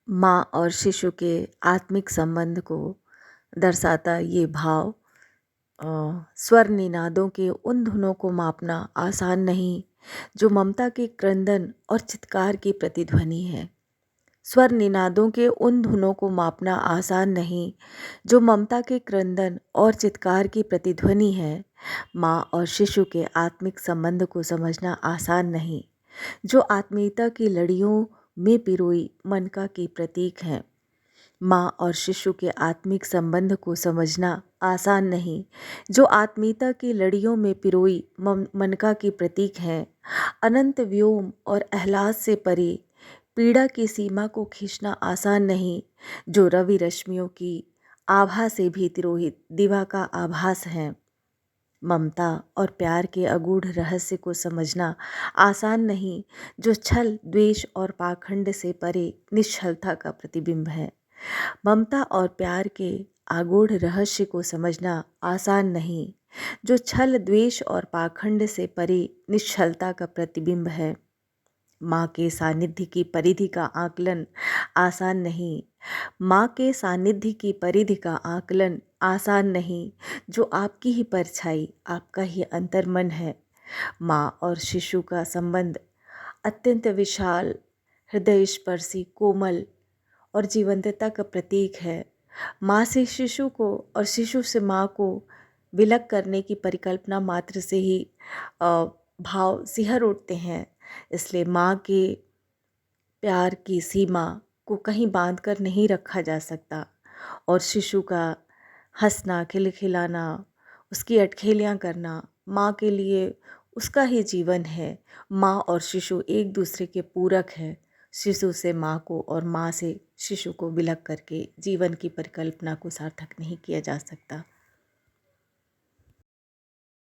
माँ और शिशु के आत्मिक संबंध को दर्शाता ये भाव। स्वर निनादों के उन धुनों को मापना आसान नहीं जो ममता के क्रंदन और चित्कार की प्रतिध्वनि है। स्वर निनादों के उन धुनों को मापना आसान नहीं जो ममता के क्रंदन और चित्कार की प्रतिध्वनि है। माँ और शिशु के आत्मिक संबंध को समझना आसान नहीं जो आत्मीयता की लड़ियों में पिरोई मनका की प्रतीक हैं। माँ और शिशु के आत्मिक संबंध को समझना आसान नहीं जो आत्मीयता की लड़ियों में पिरोई मनका की प्रतीक हैं। अनंत व्योम और आह्लाद से परे पीड़ा की सीमा को खींचना आसान नहीं जो रवि रश्मियों की आभा से भी तिरोहित दिवा का आभास है। ममता और प्यार के अगूढ़ रहस्य को समझना आसान नहीं जो छल द्वेष और पाखंड से परे निश्चलता का प्रतिबिंब है। ममता और प्यार के आगूढ़ रहस्य को समझना आसान नहीं जो छल द्वेष और पाखंड से परे निश्चलता का प्रतिबिंब है। माँ के सानिध्य की परिधि का आकलन आसान नहीं। माँ के सानिध्य की परिधि का आकलन आसान नहीं जो आपकी ही परछाई आपका ही अंतर्मन है। माँ और शिशु का संबंध अत्यंत विशाल, हृदय स्पर्शी, कोमल और जीवंतता का प्रतीक है। माँ से शिशु को और शिशु से माँ को विलग करने की परिकल्पना मात्र से ही भाव सिहर उठते हैं। इसलिए माँ के प्यार की सीमा को कहीं बांध कर नहीं रखा जा सकता और शिशु का हंसना, खिलखिलाना, उसकी अटखेलियाँ करना माँ के लिए उसका ही जीवन है। माँ और शिशु एक दूसरे के पूरक हैं। शिशु से माँ को और माँ से शिशु को विलग करके जीवन की परिकल्पना को सार्थक नहीं किया जा सकता।